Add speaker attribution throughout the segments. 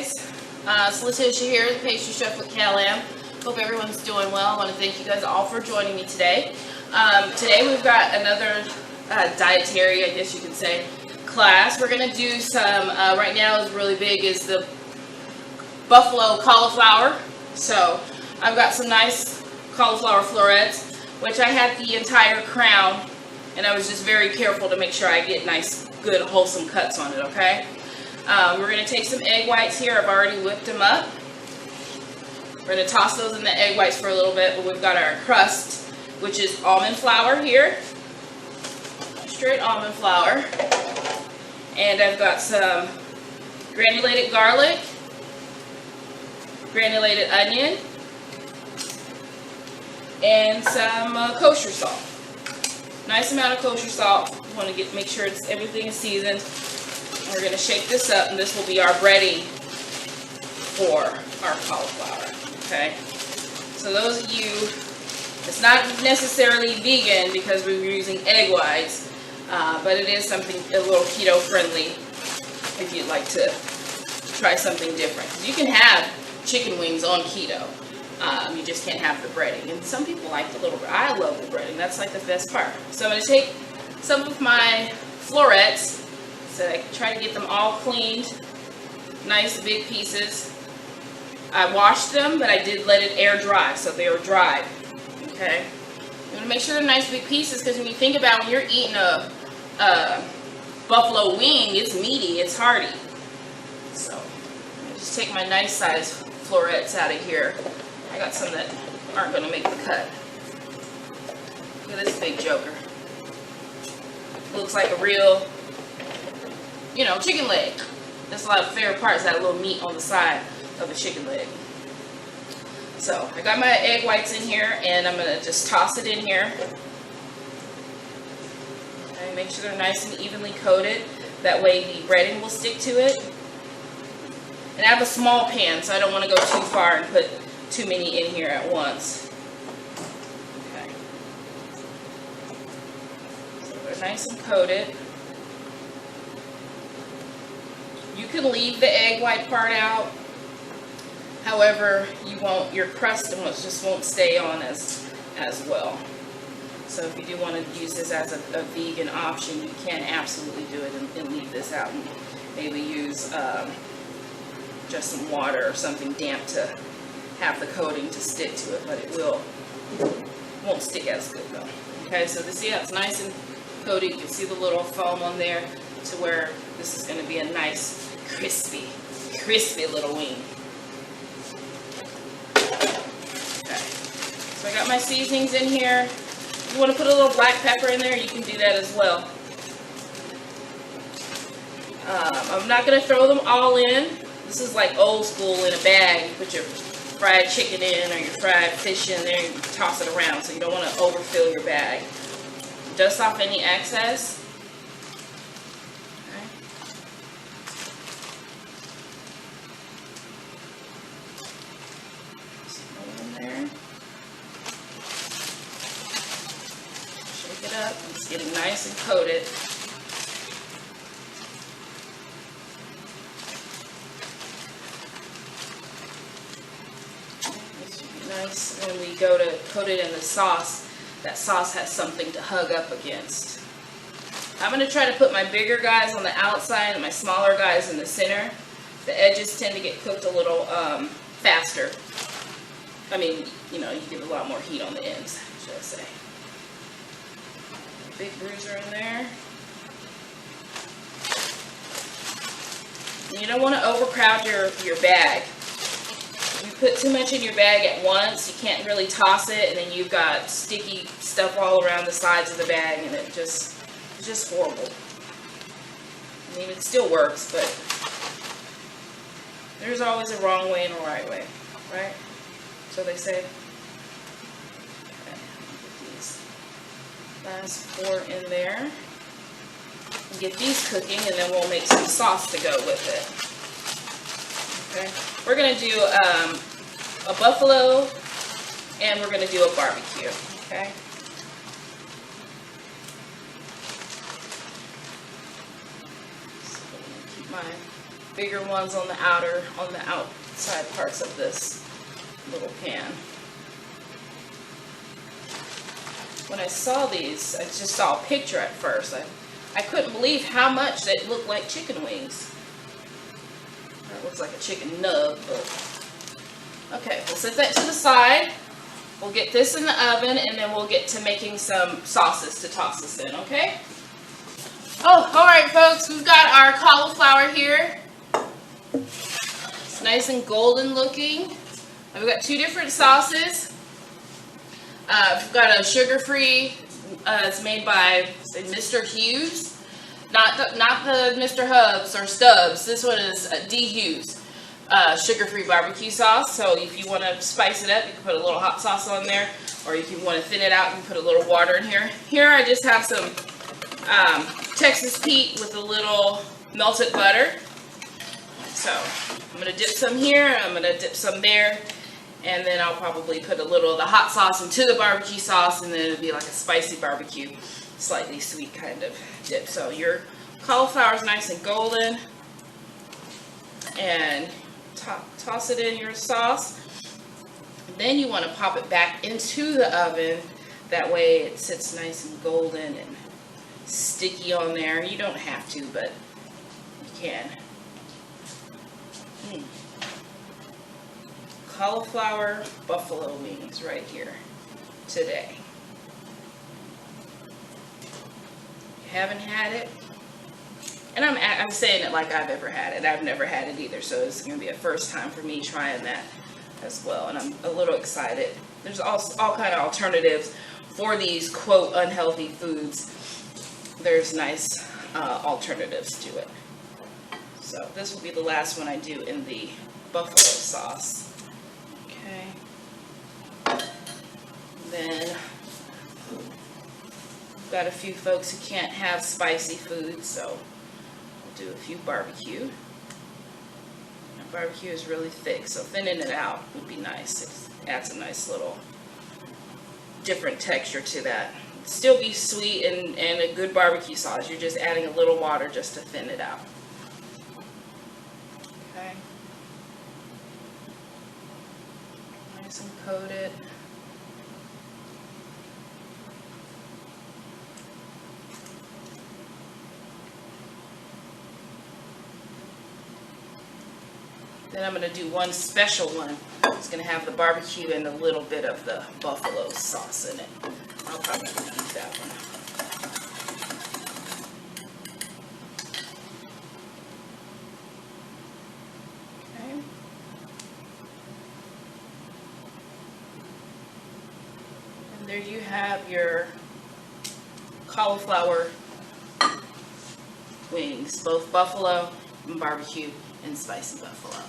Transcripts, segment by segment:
Speaker 1: guys, it's Leticia here, the pastry chef with Cal-Am. Hope everyone's doing well. I want to thank you guys all for joining me today. Today we've got another dietary, I guess you could say, class. We're going to do some, right now is really big, is the buffalo cauliflower. So I've got some nice cauliflower florets, which I had the entire crown, and I was just very careful to make sure I get nice, good, wholesome cuts on it, okay? We're going to take some egg whites here. I've already whipped them up. We're going to toss those in the egg whites for a little bit, but we've got our crust, which is almond flour here. Straight almond flour. And I've got some granulated garlic, granulated onion, and some kosher salt. Nice amount of kosher salt. You want to make sure everything is seasoned. We're going to shake this up, and this will be our breading for our cauliflower, okay? So those of you, it's not necessarily vegan because we were using egg whites, but it is something a little keto friendly if you'd like to try something different. You can have chicken wings on keto, you just can't have the breading. And some people like the little, I love the breading, that's like the best part. So I'm going to take some of my florets. So I try to get them all cleaned, nice big pieces. I washed them, but I did let it air dry, so they were dried. Okay, you want to make sure they're nice big pieces, because when you think about when you're eating a buffalo wing, it's meaty, it's hearty. So I just take my nice size florets out of here. I got some that aren't going to make the cut. Look at this big joker. Looks like a real, you know, chicken leg. That's a lot of favorite parts, that little meat on the side of a chicken leg. So I got my egg whites in here, and I'm going to just toss it in here. Okay, make sure they're nice and evenly coated. That way the breading will stick to it. And I have a small pan, so I don't want to go too far and put too many in here at once. Okay. So they're nice and coated. You can leave the egg white part out. However, you won't, your crust just won't stay on as well. So if you do want to use this as a vegan option, you can absolutely do it and leave this out and maybe use just some water or something damp to have the coating to stick to it, but it won't stick as good though. Okay, so see how it's nice and coated. You can see the little foam on there, to where this is going to be a nice, crispy little wing. Okay, so I got my seasonings in here. If you want to put a little black pepper in there, you can do that as well. I'm not going to throw them all in. This is like old school in a bag. You put your fried chicken in or your fried fish in there, and you toss it around, so you don't want to overfill your bag. Dust off any excess. Up. It's getting nice and coated. This should be nice. When we go to coat it in the sauce, that sauce has something to hug up against. I'm going to try to put my bigger guys on the outside and my smaller guys in the center. The edges tend to get cooked a little faster. I mean, you know, you get a lot more heat on the ends, should I say. Big bruiser in there. And you don't want to overcrowd your bag. If you put too much in your bag at once, you can't really toss it, and then you've got sticky stuff all around the sides of the bag, and it's just horrible. I mean, it still works, but there's always a wrong way and a right way, right? So they say. Last 4 in there. And get these cooking, and then we'll make some sauce to go with it. Okay, we're going to do a buffalo, and we're going to do a barbecue. Okay. So keep my bigger ones on the outside parts of this little pan. When I saw these, I just saw a picture at first. I couldn't believe how much they looked like chicken wings. That looks like a chicken nug, but okay, we'll set that to the side. We'll get this in the oven, and then we'll get to making some sauces to toss this in, okay? Oh, all right, folks, we've got our cauliflower here. It's nice and golden looking. We've got two different sauces. We've got a sugar-free. It's made by, say, Mr. Hughes. Not the Mr. Hubs or Stubbs. This one is D. Hughes. Sugar-free barbecue sauce. So if you want to spice it up, you can put a little hot sauce on there, or if you want to thin it out, you can put a little water in here. Here I just have some Texas Pete with a little melted butter. So I'm going to dip some here, I'm going to dip some there, and then I'll probably put a little of the hot sauce into the barbecue sauce, and then it'll be like a spicy barbecue, slightly sweet kind of dip. So your cauliflower is nice and golden, and toss it in your sauce. Then you want to pop it back into the oven. That way it sits nice and golden and sticky on there. You don't have to, but you can. Cauliflower buffalo wings right here today. You haven't had it? And I'm saying it like I've ever had it. I've never had it either, so it's going to be a first time for me trying that as well, and I'm a little excited. There's all kind of alternatives for these, quote, unhealthy foods. There's nice alternatives to it. So this will be the last one I do in the buffalo sauce. Okay. Then we've got a few folks who can't have spicy food, so do a few barbecue. Now, barbecue is really thick, so thinning it out would be nice. It adds a nice little different texture to that. Still be sweet and a good barbecue sauce. You're just adding a little water just to thin it out. Okay. Nice and coated. Then I'm going to do one special one. It's going to have the barbecue and a little bit of the buffalo sauce in it. I'll probably use that one. Okay. And there you have your cauliflower wings, both buffalo and barbecue and spicy buffalo.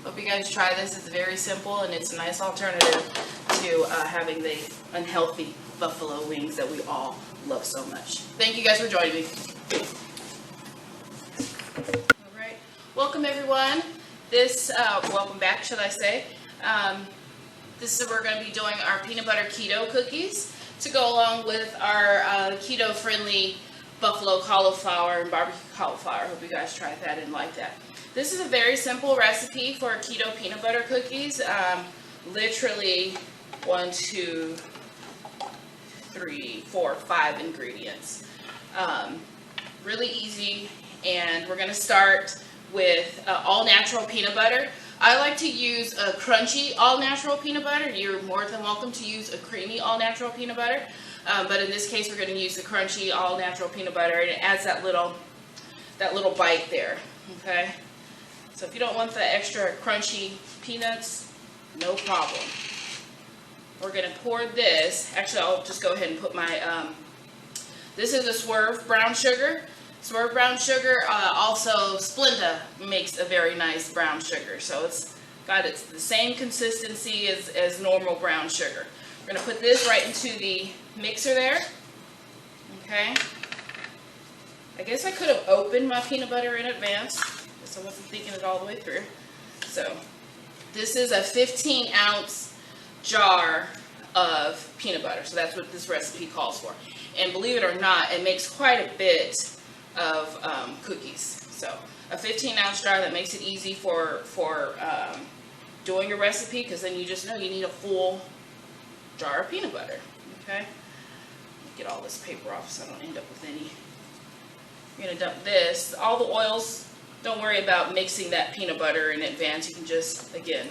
Speaker 1: Hope you guys try this. It's very simple, and it's a nice alternative to having the unhealthy buffalo wings that we all love so much. Thank you guys for joining me. All right, welcome everyone. Welcome back, should I say. This is we're going to be doing our peanut butter keto cookies to go along with our keto-friendly buffalo cauliflower and barbecue cauliflower. Hope you guys try that and like that. This is a very simple recipe for keto peanut butter cookies. Literally 1, 2, 3, 4, 5 ingredients. Really easy, and we're going to start with all natural peanut butter. I like to use a crunchy all natural peanut butter. You're more than welcome to use a creamy all natural peanut butter, but in this case we're going to use the crunchy all natural peanut butter, and it adds that little bite there. Okay. So if you don't want the extra crunchy peanuts, no problem. We're going to pour this. Actually, I'll just go ahead and put my, this is a Swerve brown sugar. Swerve brown sugar, also Splenda makes a very nice brown sugar. So it's the same consistency as normal brown sugar. We're going to put this right into the mixer there. Okay. I guess I could have opened my peanut butter in advance, so I wasn't thinking it all the way through. So this is a 15-ounce jar of peanut butter. So that's what this recipe calls for. And believe it or not, it makes quite a bit of cookies. So a 15-ounce jar. That makes it easy for doing your recipe, because then you just know you need a full jar of peanut butter. Okay, get all this paper off so I don't end up with any. You're gonna dump this. All the oils, don't worry about mixing that peanut butter in advance. You can just, again,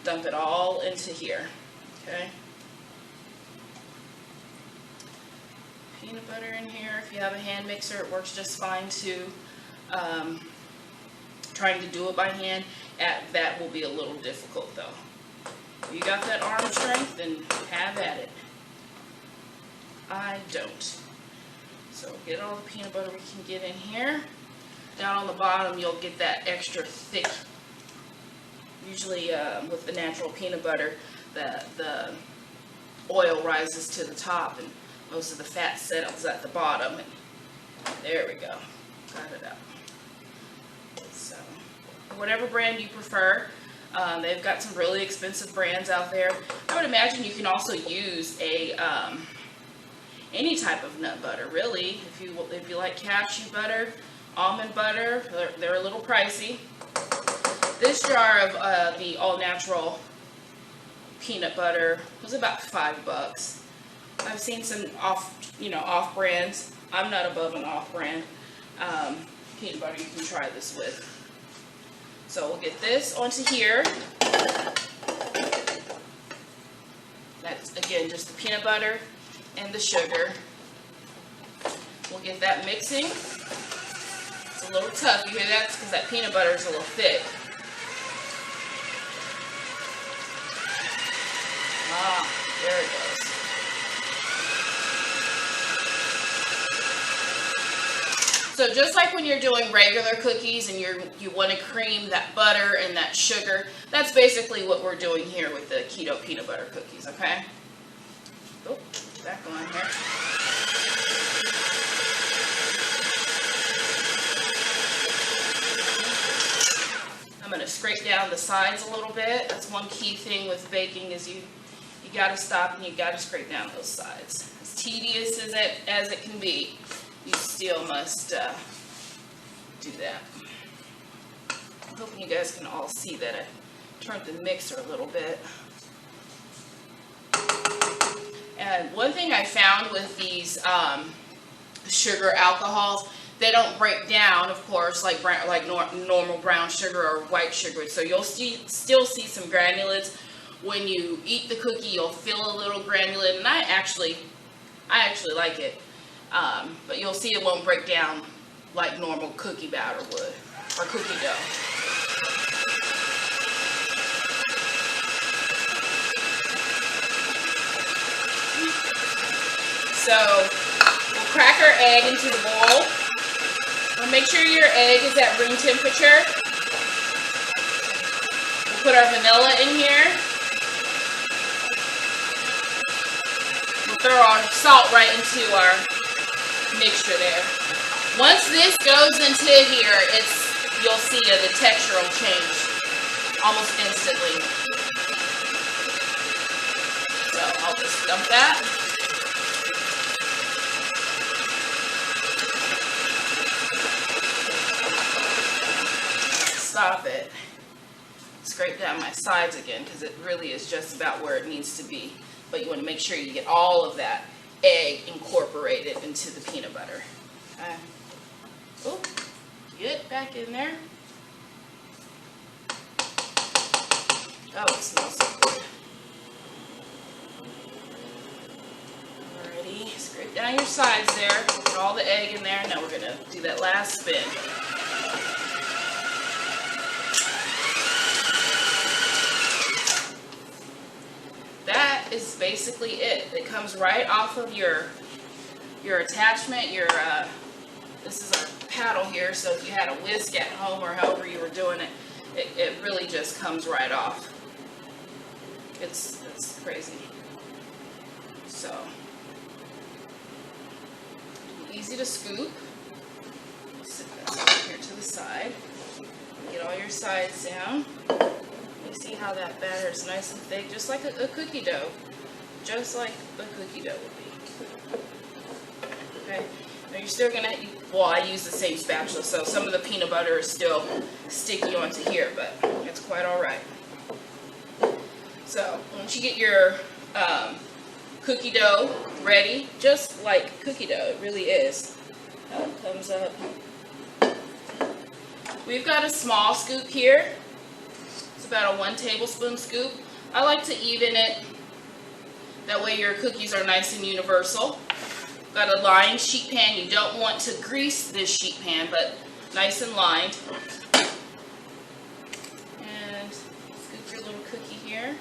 Speaker 1: dump it all into here. Okay. Peanut butter in here. If you have a hand mixer, it works just fine too. Trying to do it by hand, that will be a little difficult though. If you got that arm strength, then have at it. I don't. So get all the peanut butter we can get in here. Down on the bottom, you'll get that extra thick. Usually with the natural peanut butter, the oil rises to the top and most of the fat settles at the bottom. And there we go. Got it out. So, whatever brand you prefer. They've got some really expensive brands out there. I would imagine you can also use a any type of nut butter, really. If you like cashew butter, almond butter, they're a little pricey. This jar of the all-natural peanut butter was about $5. I've seen some off brands. I'm not above an off brand peanut butter you can try this with. So we'll get this onto here. That's, again, just the peanut butter and the sugar. We'll get that mixing. It's a little tough. You hear that? It's because that peanut butter is a little thick. There it goes. So just like when you're doing regular cookies and you want to cream that butter and that sugar, that's basically what we're doing here with the keto peanut butter cookies, okay? Oh, back on here. I'm going to scrape down the sides a little bit. That's one key thing with baking is you got to stop and you got to scrape down those sides. As tedious as it can be, you still must do that. I'm hoping you guys can all see that I turned the mixer a little bit. And one thing I found with these sugar alcohols, they don't break down, of course, like normal brown sugar or white sugar. So you'll still see some granulates. When you eat the cookie, you'll feel a little granulate, and I actually like it. But you'll see it won't break down like normal cookie batter would, or cookie dough. So we'll crack our egg into the bowl. Make sure your egg is at room temperature. We'll put our vanilla in here. We'll throw our salt right into our mixture there. Once this goes into here, you'll see the texture will change almost instantly. So I'll just dump that. Stop it. Scrape down my sides again because it really is just about where it needs to be. But you want to make sure you get all of that egg incorporated into the peanut butter. Okay. Oh, get back in there. Oh, it smells so good. Alrighty, scrape down your sides there. Put all the egg in there. Now we're going to do that last spin. That is basically it. It comes right off of your attachment. This is our paddle here, so if you had a whisk at home or however you were doing it, it really just comes right off. It's crazy. So easy to scoop. Sit that over here to the side. Get all your sides down. You see how that batter is nice and thick, just like a cookie dough. Just like a cookie dough would be. Okay. Now you're still gonna, well, I use the same spatula, so some of the peanut butter is still sticky onto here, but it's quite all right. So once you get your cookie dough ready, just like cookie dough, it really is. How it comes up. We've got a small scoop here. It's about a 1 tablespoon scoop. I like to even it. That way your cookies are nice and universal. Got a lined sheet pan. You don't want to grease this sheet pan, but nice and lined. And scoop your little cookie here.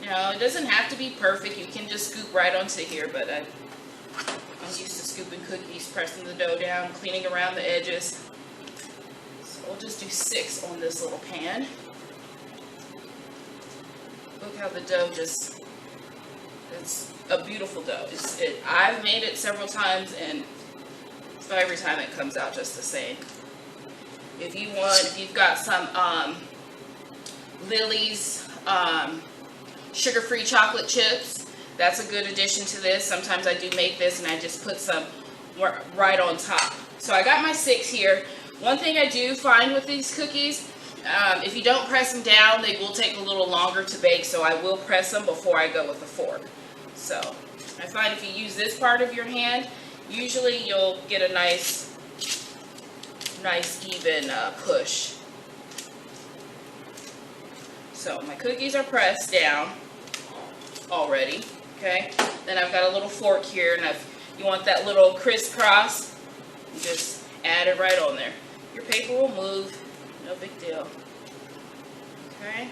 Speaker 1: Now, it doesn't have to be perfect. You can just scoop right onto here, but I'm used to scooping cookies, pressing the dough down, cleaning around the edges. So we'll just do 6 on this little pan. Look how the dough just, it's a beautiful dough. I've made it several times, and every time it comes out just the same. If you've got some Lily's sugar-free chocolate chips, that's a good addition to this. Sometimes I do make this and I just put some right on top. So I got my 6 here. One thing I do find with these cookies, if you don't press them down, they will take a little longer to bake, so I will press them before I go with the fork. So I find if you use this part of your hand, usually you'll get a nice even push. So my cookies are pressed down already, okay? Then I've got a little fork here, and you want that little crisscross, you just add it right on there. Your paper will move, no big deal. Okay.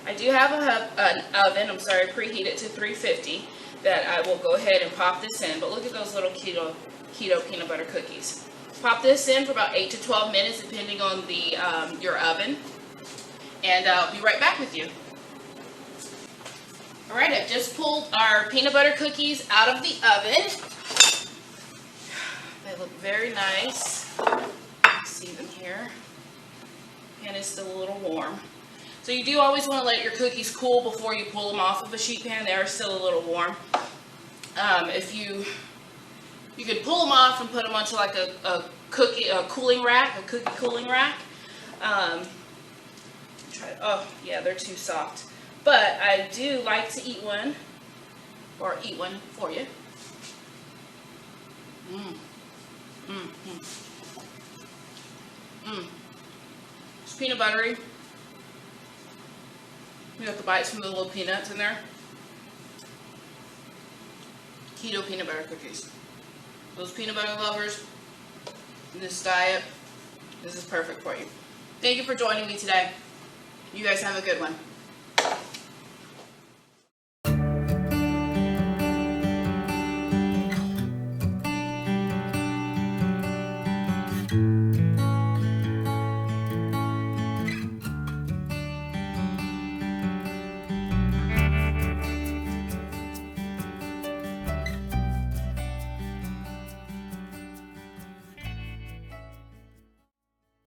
Speaker 1: I do have an oven, preheat it to 350, that I will go ahead and pop this in. But look at those little keto peanut butter cookies. Pop this in for about 8 to 12 minutes, depending on the your oven. And I'll be right back with you. All right, I've just pulled our peanut butter cookies out of the oven. They look very nice. See them here. Pan is still a little warm. So you do always want to let your cookies cool before you pull them off of a sheet pan. They are still a little warm. If you could pull them off and put them onto like a cookie cooling rack. Oh yeah, they're too soft. But I do like to eat one for you. It's peanut buttery. You got the bites from the little peanuts in there. Keto peanut butter cookies. Those peanut butter lovers in this diet, this is perfect for you. Thank you for joining me today. You guys have a good one.